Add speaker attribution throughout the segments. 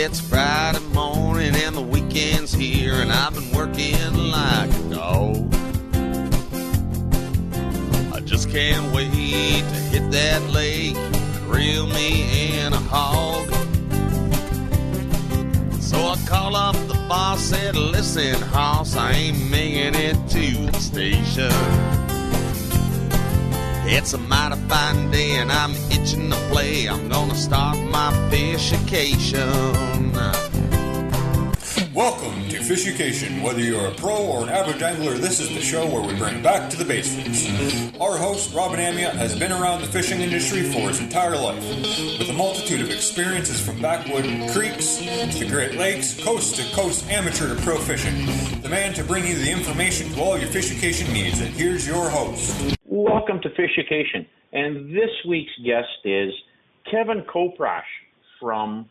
Speaker 1: It's Friday morning and the weekend's here, and I've been working like a dog. I just can't wait to hit that lake, reel me in a hog. So I call up the boss, said, listen, hoss, I ain't making it to the station. It's a mighty fine day and I'm itching to play. I'm gonna start my Fishucation.
Speaker 2: Welcome to Fishucation. Whether you're a pro or an average angler, this is the show where we bring back to the basics. Our host, Robin Amiot, has been around the fishing industry for his entire life, with a multitude of experiences from backwood creeks to the Great Lakes, coast-to-coast amateur to pro fishing. The man to bring you the information to all your Fishucation needs, and here's your host.
Speaker 3: Welcome to Fishucation, and this week's guest is Kevin Koprash from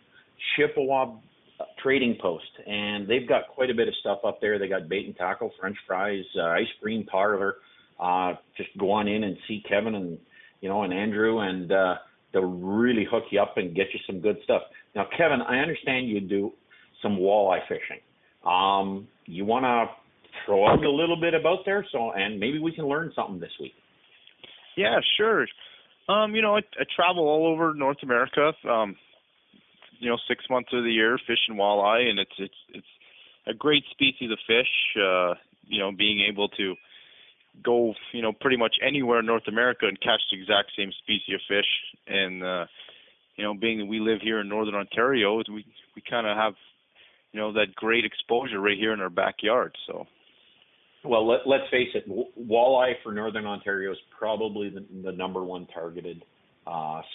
Speaker 3: Chippewa Trading Post, and they've got quite a bit of stuff up there. They got bait and tackle, French fries, ice cream parlor. Just go on in and see Kevin and Andrew, and they'll really hook you up and get you some good stuff. Now, Kevin, I understand you do some walleye fishing. You want to throw out a little bit about there, and maybe we can learn something this week.
Speaker 4: Yeah, sure. I travel all over North America. 6 months of the year fishing walleye, and it's a great species of fish. Being able to go pretty much anywhere in North America and catch the exact same species of fish, and being that we live here in Northern Ontario, we kind of have that great exposure right here in our backyard. So.
Speaker 3: Well, let's face it, walleye for Northern Ontario is probably the number one targeted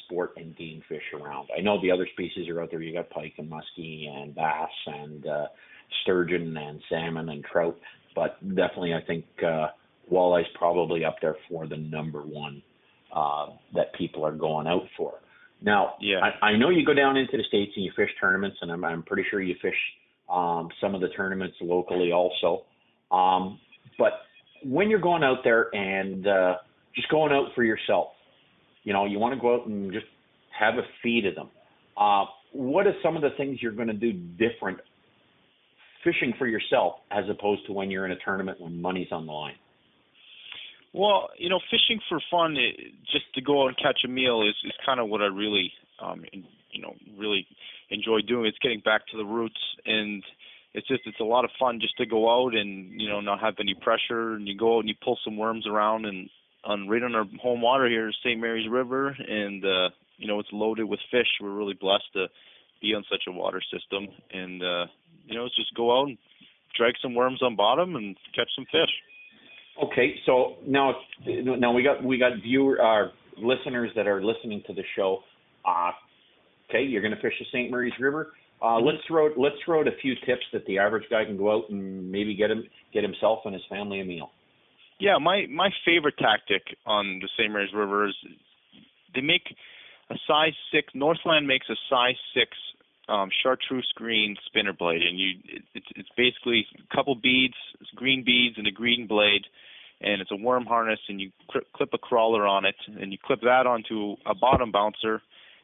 Speaker 3: sport and game fish around. I know the other species are out there. You got pike and muskie and bass and sturgeon and salmon and trout, but definitely I think walleye's probably up there for the number one that people are going out for. Now, yeah. I know you go down into the States and you fish tournaments, and I'm pretty sure you fish some of the tournaments locally also. But when you're going out there and just going out for yourself, you want to go out and just have a feed of them. What are some of the things you're going to do different fishing for yourself as opposed to when you're in a tournament when money's on the line?
Speaker 4: Well, fishing for fun, just to go out and catch a meal is kind of what I really, really enjoy doing. It's getting back to the roots, and it's a lot of fun just to go out and, not have any pressure, and you go out and you pull some worms around and right on our home water here is Ste.Mary's River, and it's loaded with fish. We're really blessed to be on such a water system, and it's just go out and drag some worms on bottom and catch some fish. Okay,
Speaker 3: so now we got listeners that are listening to the show. Okay, you're going to fish the Ste.Mary's River. Let's throw out a few tips that the average guy can go out and maybe get himself and his family a meal.
Speaker 4: Yeah, my favorite tactic on the Ste.Mary's River is they make a size 6. Northland makes a size 6 chartreuse green spinner blade, and it's basically a couple beads, green beads, and a green blade, and it's a worm harness, and you clip a crawler on it, and you clip that onto a bottom bouncer,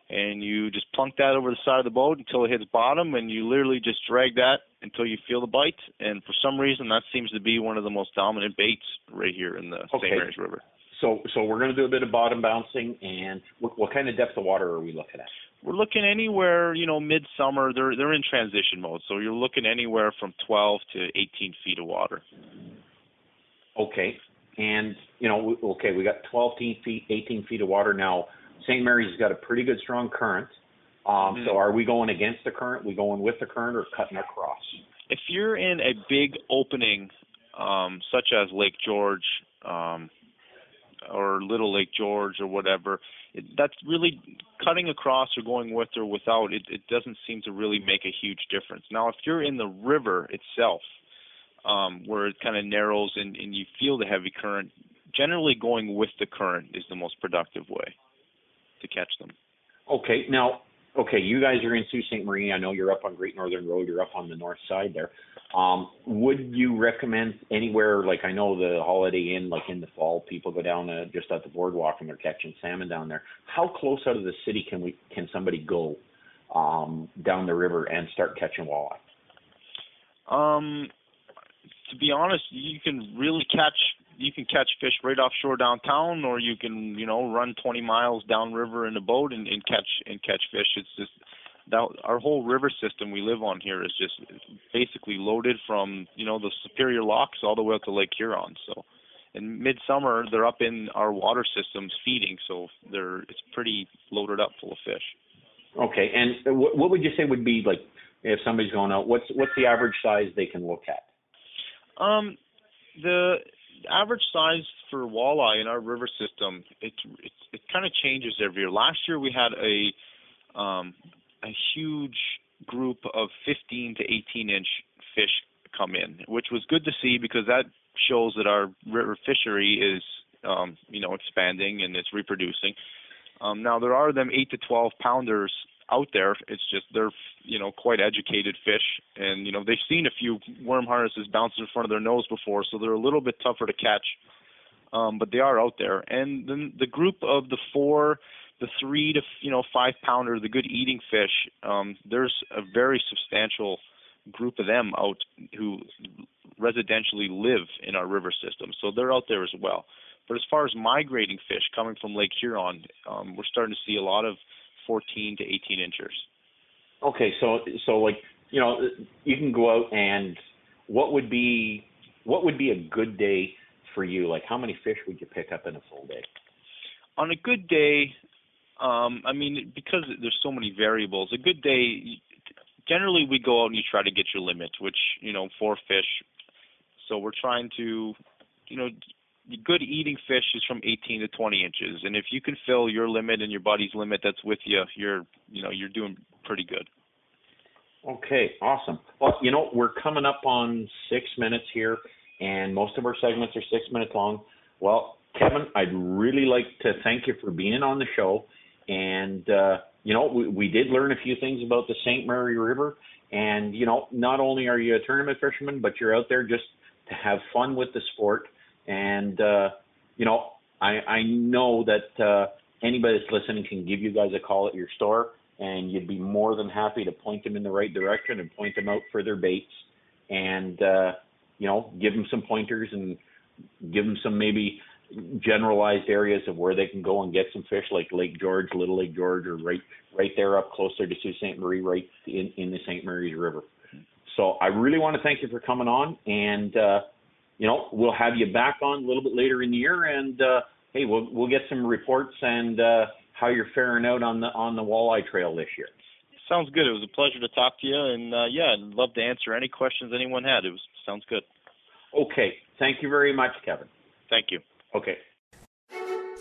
Speaker 4: and you just plunk that over the side of the boat until it hits bottom, and you literally just drag that until you feel the bite. And for some reason, that seems to be one of the most dominant baits right here in the Ste.Mary's River.
Speaker 3: So we're going to do a bit of bottom bouncing, and what kind of depth of water are we looking at?
Speaker 4: We're looking anywhere, midsummer. They're in transition mode, so you're looking anywhere from 12 to 18 feet of water.
Speaker 3: Okay, and we got 12 feet, 18 feet of water now. Ste.Mary's has got a pretty good strong current. So are we going against the current? We going with the current or cutting across?
Speaker 4: If you're in a big opening, such as Lake George or Little Lake George or whatever, that's really cutting across or going with or without. It doesn't seem to really make a huge difference. Now, if you're in the river itself, where it kind of narrows and you feel the heavy current, generally going with the current is the most productive way to catch them.
Speaker 3: Okay, now, you guys are in Sault Ste. Marie. I know you're up on Great Northern Road. You're up on the north side there. Would you recommend anywhere, like I know the Holiday Inn, like in the fall, people go down just at the boardwalk and they're catching salmon down there. How close out of the city can somebody go down the river and start catching walleye?
Speaker 4: To be honest, you can catch fish right offshore downtown, or you can, run 20 miles downriver in a boat and catch fish. It's just that our whole river system we live on here is just basically loaded from, the Superior Locks all the way up to Lake Huron. So in midsummer, they're up in our water systems feeding, so it's pretty loaded up full of fish. Okay,
Speaker 3: and what would you say would be, like, if somebody's going out, what's the average size they can look at?
Speaker 4: The average size for walleye in our river system, it kind of changes every year. Last year we had a huge group of 15 to 18 inch fish come in, which was good to see because that shows that our river fishery is expanding and it's reproducing. Now there are them 8 to 12 pounders out there. It's just they're quite educated fish, and they've seen a few worm harnesses bounce in front of their nose before, so they're a little bit tougher to catch, but they are out there. And then the group of the 3 to 5 pounder, the good eating fish, there's a very substantial group of them out who residentially live in our river system, so they're out there as well. But as far as migrating fish coming from Lake Huron, we're starting to see a lot of 14 to 18 inchers.
Speaker 3: Okay, so like, you can go out, and what would be a good day for you? Like, how many fish would you pick up in a full day?
Speaker 4: On a good day, because there's so many variables, a good day, generally we go out and you try to get your limit, which, 4 fish. So we're trying to, the good eating fish is from 18 to 20 inches. And if you can fill your limit and your buddy's limit that's with you, you're doing pretty good.
Speaker 3: Okay, awesome. Well, we're coming up on 6 minutes here, and most of our segments are 6 minutes long. Well, Kevin, I'd really like to thank you for being on the show. And, we did learn a few things about the Ste.Mary River. And, not only are you a tournament fisherman, but you're out there just to have fun with the sport. And, I know that anybody that's listening can give you guys a call at your store, and you'd be more than happy to point them in the right direction and point them out for their baits and, give them some pointers and give them some maybe generalized areas of where they can go and get some fish, like Lake George, Little Lake George, or right there up closer to Sault Ste. Marie, right in the St. Mary's River. So I really want to thank you for coming on, and, we'll have you back on a little bit later in the year, and hey, we'll get some reports and how you're faring out on the walleye trail this year.
Speaker 4: Sounds good. It was a pleasure to talk to you, and I'd love to answer any questions anyone had. Sounds good.
Speaker 3: Okay. Thank you very much, Kevin.
Speaker 4: Thank you.
Speaker 3: Okay.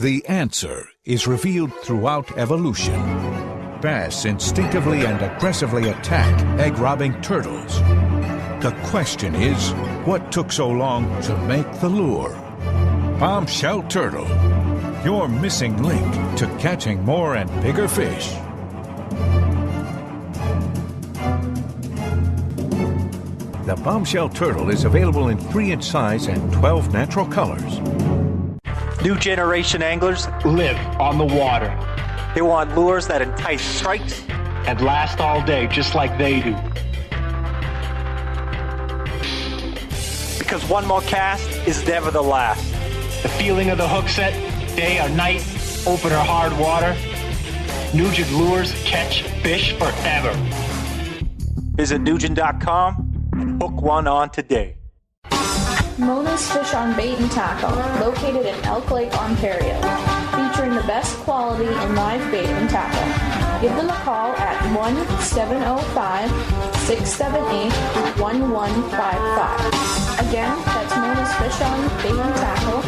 Speaker 5: The answer is revealed throughout evolution. Bass instinctively and aggressively attack egg-robbing turtles. The question is, what took so long to make the lure? Bombshell turtle, your missing link to catching more and bigger fish. The bombshell turtle is available in 3-inch size and 12 natural colors.
Speaker 6: New generation anglers
Speaker 7: live on the water.
Speaker 6: They want lures that entice strikes
Speaker 7: and last all day, just like they do.
Speaker 6: Because one more cast is never the last.
Speaker 7: The feeling of the hook set, day or night, open or hard water. Nugent lures catch fish forever.
Speaker 6: Visit Nugent.com and hook one on today.
Speaker 8: Mona's Fish on Bait and Tackle, located in Elk Lake, Ontario, featuring the best quality in live bait and tackle. Give them a call at 1-705-678-1155. Again, that's Mona's Fish on Bait and Tackle,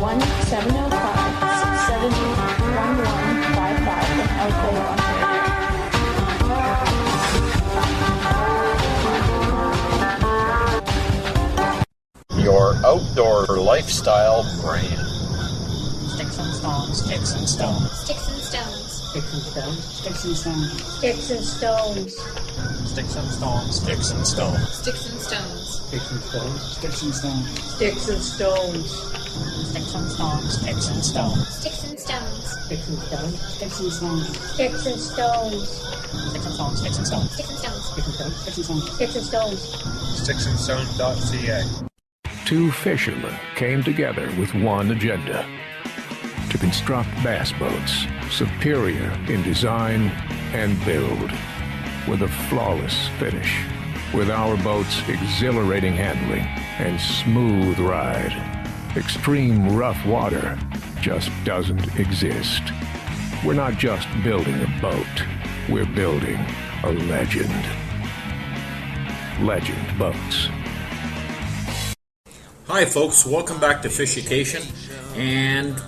Speaker 8: 1-705-678-1155 in Elk Lake, Ontario.
Speaker 9: Your outdoor lifestyle brand.
Speaker 10: Sticks and stones. Sticks and stones. Sticks and stones. Sticks and stones. Sticks and stones. Sticks and stones.
Speaker 9: Sticks and stones. Sticks and stones.
Speaker 10: Sticks and stones.
Speaker 7: Sticks and stones. Sticks and stones.
Speaker 10: Sticks and stones.
Speaker 7: Sticks and stones. Sticks and stones.
Speaker 10: Sticks and stones. Sticks and stones. Sticks and stones. Sticks and stones. Sticks and stones. Sticks and stones. Sticks and stones. Sticks and stones. Sticks and stones. Sticks and stones.
Speaker 11: Sticksandstones.ca.
Speaker 5: Two fishermen came together with one agenda: to construct bass boats superior in design and build, with a flawless finish, with our boats' exhilarating handling and smooth ride. Extreme rough water just doesn't exist. We're not just building a boat, we're building a legend. Legend Boats.
Speaker 12: Hi folks, welcome back to Fishucation, and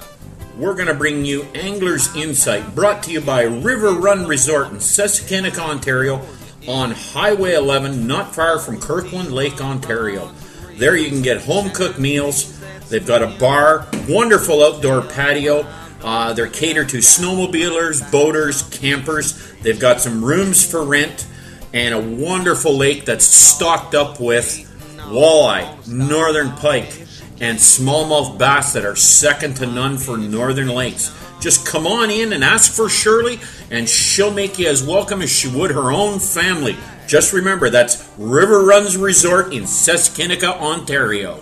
Speaker 12: we're going to bring you Angler's Insight, brought to you by River Run Resort in Susquehanna, Ontario, on Highway 11, not far from Kirkland Lake, Ontario. There you can get home-cooked meals. They've got a bar, wonderful outdoor patio. They're catered to snowmobilers, boaters, campers. They've got some rooms for rent and a wonderful lake that's stocked up with walleye, northern pike, and smallmouth bass that are second to none for northern lakes. Just come on in and ask for Shirley, and she'll make you as welcome as she would her own family. Just remember, that's River Runs Resort in Susquehanna, Ontario.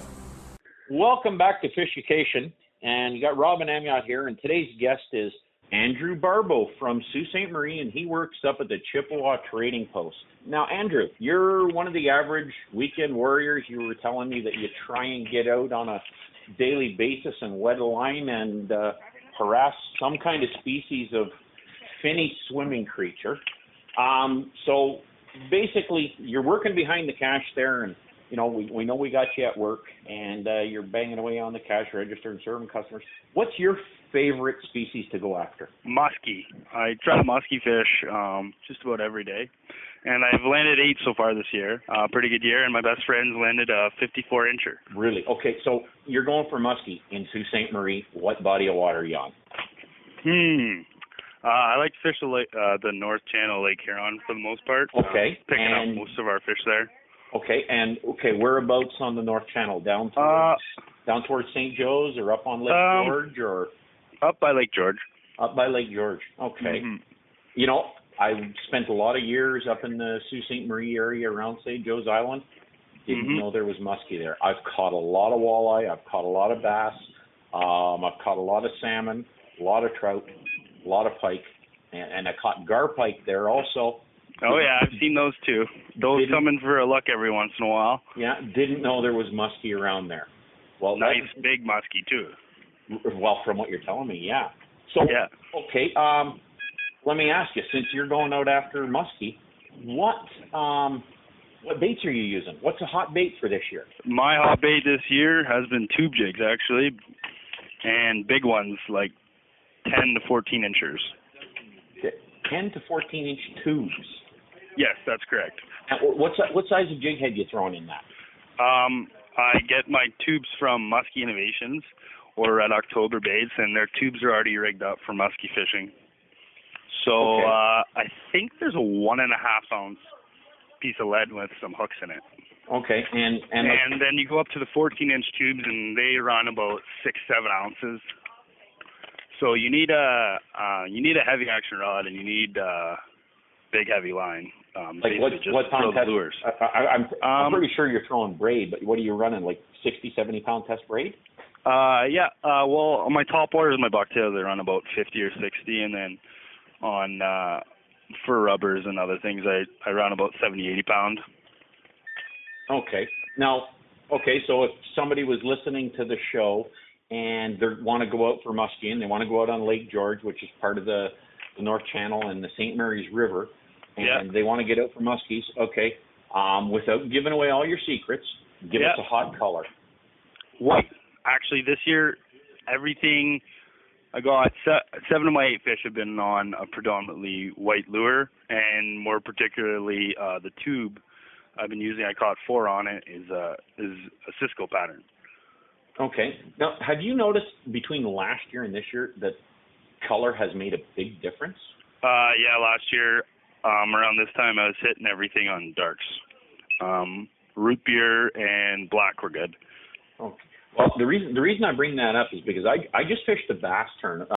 Speaker 3: Welcome back to Fishucation, and you got Rob and Amiot here, and today's guest is Andrew Barbeau from Sault Ste.Mary, and he works up at the Chippewa Trading Post. Now, Andrew, you're one of the average weekend warriors. You were telling me that you try and get out on a daily basis and wet a line and harass some kind of species of finny swimming creature. So basically, you're working behind the cash there, and you know we know we got you at work, and you're banging away on the cash register and serving customers. What's your favorite species to go after?
Speaker 13: Muskie. I try to muskie fish just about every day, and I've landed 8 so far this year. Pretty good year, and my best friend's landed a 54-incher. Really?
Speaker 3: Okay, so you're going for muskie in Sault Ste. Marie. What body of water are you on?
Speaker 13: I like to fish the North Channel, Lake Huron, for the most part.
Speaker 3: Okay.
Speaker 13: Picking up most of our fish there.
Speaker 3: Okay, and whereabouts on the North Channel? Down towards St. Joe's, or up on Lake George, or
Speaker 13: up by Lake George?
Speaker 3: Up by Lake George. Okay. Mm-hmm. You know, I spent a lot of years up in the Sault Ste. Marie area around St. Joe's Island. Didn't know there was muskie there. I've caught a lot of walleye. I've caught a lot of bass. I've caught a lot of salmon, a lot of trout, a lot of pike, and I caught gar pike there also.
Speaker 13: Oh, yeah, I've seen those too. Those come in for a luck every once in a while.
Speaker 3: Yeah, didn't know there was muskie around there. Well,
Speaker 13: nice big muskie too.
Speaker 3: Well, from what you're telling me, yeah. So, yeah. Okay, let me ask you, since you're going out after muskie, what baits are you using? What's a hot bait for this year?
Speaker 13: My hot bait this year has been tube jigs, actually, and big ones like 10 to 14 inchers.
Speaker 3: 10 to 14-inch tubes?
Speaker 13: Yes, that's correct.
Speaker 3: And what size of jig head you throwing in that?
Speaker 13: I get my tubes from Muskie Innovations or at October Baits, and their tubes are already rigged up for muskie fishing. So I think there's a 1.5-ounce piece of lead with some hooks in it.
Speaker 3: Okay, and
Speaker 13: then you go up to the 14-inch tubes, and they run about 6-7 ounces. So you need a heavy action rod, and you need big heavy line.
Speaker 3: Like what pound test?
Speaker 13: Lures.
Speaker 3: I'm pretty sure you're throwing braid, but what are you running, like 60, 70 pound test braid?
Speaker 13: Yeah. Well, on my top orders, my bucktails, they run about 50 or 60, and then on for rubbers and other things, I run about 70, 80 pound.
Speaker 3: Okay. Now, so if somebody was listening to the show and they want to go out for muskie, and they want to go out on Lake George, which is part of the North Channel and the St. Mary's River, and they want to get out for muskies, without giving away all your secrets, give us a hot color.
Speaker 13: White. Actually, this year, everything, I got 7 of my 8 fish have been on a predominantly white lure, and more particularly the tube I've been using, I caught 4 on it, is a Cisco pattern.
Speaker 3: Okay. Now, have you noticed between last year and this year that color has made a big difference?
Speaker 13: Yeah, last year, around this time, I was hitting everything on darks. Root beer and black were good.
Speaker 3: Okay. Well, the reason I bring that up is because I just fished the bass tournament.